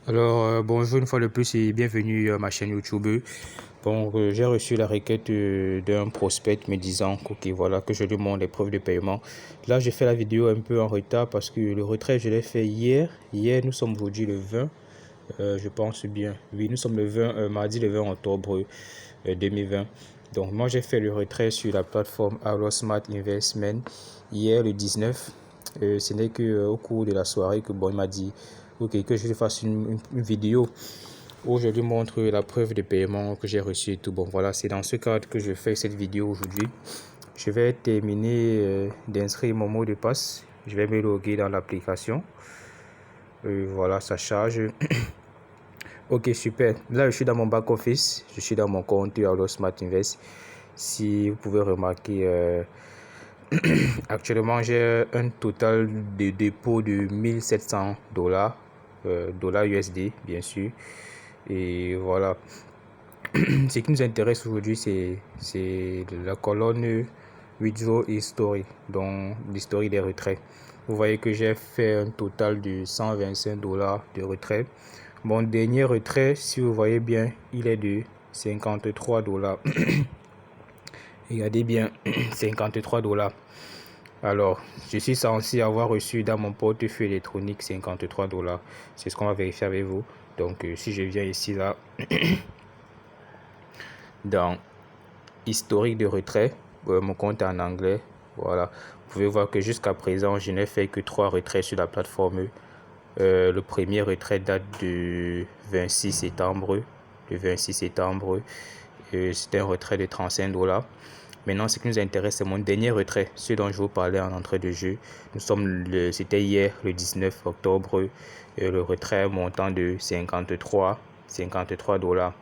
Bonjour une fois de plus et bienvenue à ma chaîne YouTube. J'ai reçu la requête d'un prospect me disant que, voilà, que je lui montre les preuves de paiement. Là, j'ai fait la vidéo un peu en retard parce que le retrait, je l'ai fait hier. Hier, nous sommes aujourd'hui le 20, je pense bien. Oui, nous sommes le 20, mardi le 20 octobre 2020. Donc, moi, j'ai fait le retrait sur la plateforme Allo Smart Investment hier le 19. Ce n'est que au cours de la soirée que il m'a dit ok, que je fasse une vidéo où je lui montre la preuve de paiement que j'ai reçu et tout. Bon, voilà, c'est dans ce cadre que je fais cette vidéo aujourd'hui. Je vais terminer d'inscrire mon mot de passe. Je vais me loguer dans l'application. Voilà, ça charge. Ok, super. Là, je suis dans mon back office. Je suis dans mon compte Allo Smart Invest. Si vous pouvez remarquer, actuellement, j'ai un total de dépôt de 1700 dollars, dollars USD, bien sûr. Et voilà. Ce qui nous intéresse aujourd'hui, c'est la colonne Withdraw History, donc l'historique des retraits. Vous voyez que j'ai fait un total de 125 dollars de retrait. Mon dernier retrait, si vous voyez bien, il est de 53 dollars. Regardez bien, 53 dollars. Alors, je suis censé avoir reçu dans mon portefeuille électronique 53 dollars. C'est ce qu'on va vérifier avec vous. Donc, si je viens ici, là, dans historique de retrait, mon compte est en anglais. Voilà, vous pouvez voir que jusqu'à présent, je n'ai fait que 3 retraits sur la plateforme. Le premier retrait date du 26 septembre. Le 26 septembre, c'était un retrait de 35 dollars. Maintenant, ce qui nous intéresse, c'est mon dernier retrait, ce dont je vous parlais en entrée de jeu. C'était hier, le 19 octobre, le retrait montant de 53 dollars.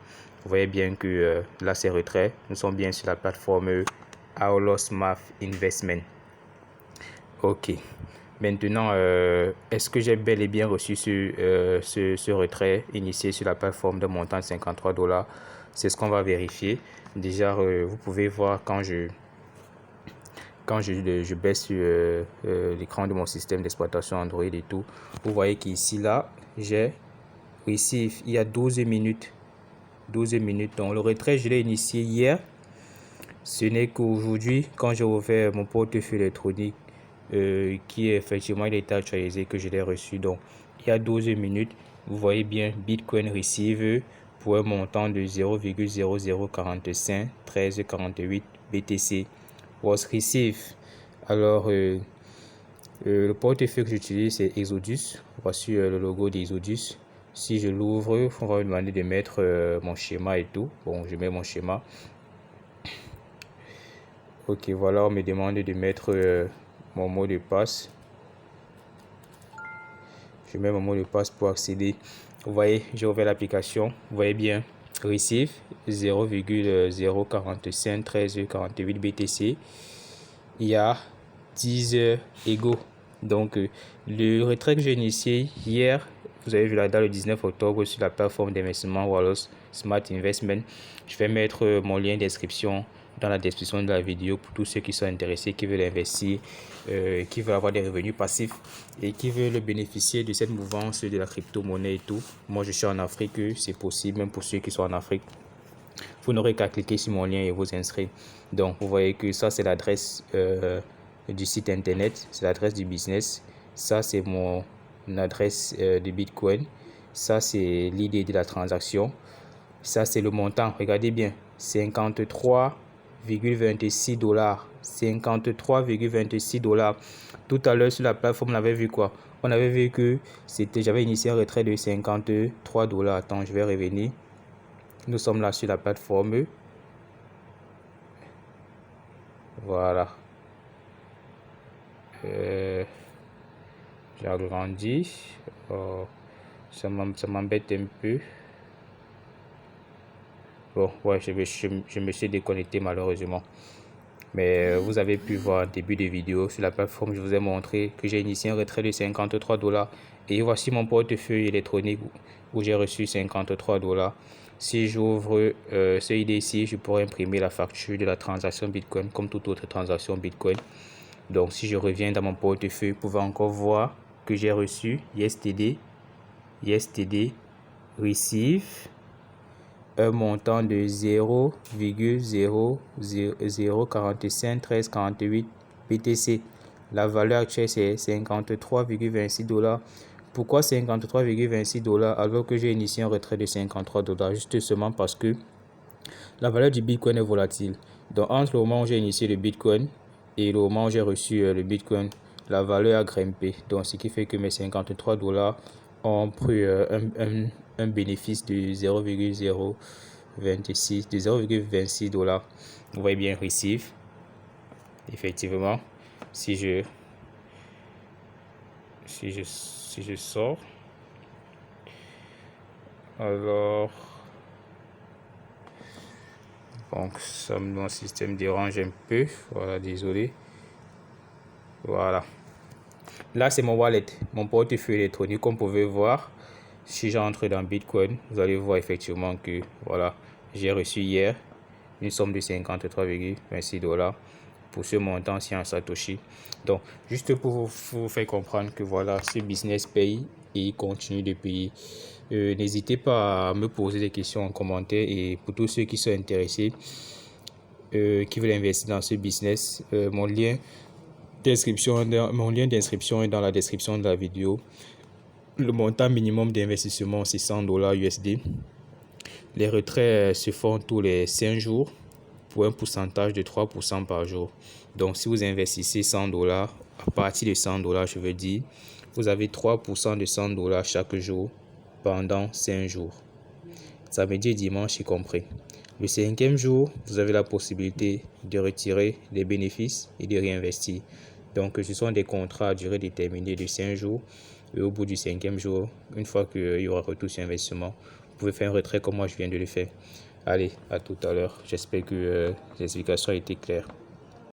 Vous voyez bien que là, c'est retrait. Nous sommes bien sur la plateforme Allo Smart Investment. Ok. Maintenant, est-ce que j'ai bel et bien reçu ce retrait initié sur la plateforme de montant de 53 dollars? C'est ce qu'on va vérifier. Déjà, vous pouvez voir quand je baisse sur l'écran de mon système d'exploitation Android et tout. Vous voyez qu'ici, là, j'ai receive il y a 12 minutes. 12 minutes. Donc, le retrait, je l'ai initié hier. Ce n'est qu'aujourd'hui, quand j'ai ouvert mon portefeuille électronique, qui est effectivement il est actualisé, que je l'ai reçu. Donc, il y a 12 minutes, vous voyez bien Bitcoin receive pour un montant de 0,0045 1348 BTC was received. Alors, le portefeuille que j'utilise c'est Exodus. Voici le logo d'Exodus. Si je l'ouvre, on va me demander de mettre mon schéma et tout. Bon, je mets mon schéma. Ok, voilà, on me demande de mettre mon mot de passe. Je mets mon mot de passe pour accéder. Vous voyez, j'ai ouvert l'application. Vous voyez bien, receive 0,045 1348 BTC. Il y a 10 heures égaux. Donc, le retrait que j'ai initié hier, vous avez vu la date le 19 octobre sur la plateforme d'investissement Allo Smart Investment. Je vais mettre mon lien d'inscription dans la description de la vidéo pour tous ceux qui sont intéressés, qui veulent investir, qui veulent avoir des revenus passifs et qui veulent bénéficier de cette mouvance de la crypto-monnaie et tout. Moi, je suis en Afrique, c'est possible, même pour ceux qui sont en Afrique. Vous n'aurez qu'à cliquer sur mon lien et vous inscrire. Donc, vous voyez que ça, c'est l'adresse du site internet, c'est l'adresse du business. Ça, c'est mon adresse de Bitcoin. Ça, c'est l'idée de la transaction. Ça, c'est le montant. Regardez bien, 53,26 dollars. 53,26 dollars. Tout à l'heure, sur la plateforme, on avait vu quoi? On avait vu que j'avais initié un retrait de 53 dollars. Attends, je vais revenir. Nous sommes là sur la plateforme. Voilà. J'agrandis. Ça m'embête un peu. Bon, ouais, je me suis déconnecté malheureusement. Mais vous avez pu voir en début de vidéo sur la plateforme, je vous ai montré que j'ai initié un retrait de 53 dollars. Et voici mon portefeuille électronique où j'ai reçu 53 dollars. Si j'ouvre ce IDC, je pourrais imprimer la facture de la transaction Bitcoin comme toute autre transaction Bitcoin. Donc, si je reviens dans mon portefeuille, vous pouvez encore voir que j'ai reçu yesterday receive un montant de 0,00451348 BTC. La valeur actuelle c'est 53,26 $. Pourquoi 53,26 $ alors que j'ai initié un retrait de 53 $? Juste seulement parce que la valeur du Bitcoin est volatile. Donc entre le moment où j'ai initié le Bitcoin et le moment où j'ai reçu le Bitcoin, la valeur a grimpé. Donc ce qui fait que mes 53 $ ont pris un bénéfice de 0,026 $. Vous voyez bien receive. Effectivement, si je sors, alors donc ça, mon système dérange un peu, voilà, désolé. Voilà, là c'est mon wallet, mon portefeuille électronique. Comme vous pouvez voir, si j'entre dans Bitcoin, vous allez voir effectivement que voilà, j'ai reçu hier une somme de 53,26 $ pour ce montant-ci en Satoshi. Donc juste pour vous faire comprendre que voilà, ce business paye et il continue de payer. N'hésitez pas à me poser des questions en commentaire, et pour tous ceux qui sont intéressés, qui veulent investir dans ce business, mon lien d'inscription est dans la description de la vidéo. Le montant minimum d'investissement c'est 100 $ USD. Les retraits se font tous les 5 jours pour un pourcentage de 3% par jour. Donc si vous investissez 100 $, à partir de 100 $, je veux dire, vous avez 3% de 100 $ chaque jour pendant 5 jours. Samedi et dimanche y compris. Le 5e jour, vous avez la possibilité de retirer des bénéfices et de réinvestir. Donc ce sont des contrats à durée déterminée de 5 jours. Et au bout du 5e jour, une fois qu'il y aura retour sur investissement, vous pouvez faire un retrait comme moi je viens de le faire. Allez, à tout à l'heure. J'espère que l'explication a été claire.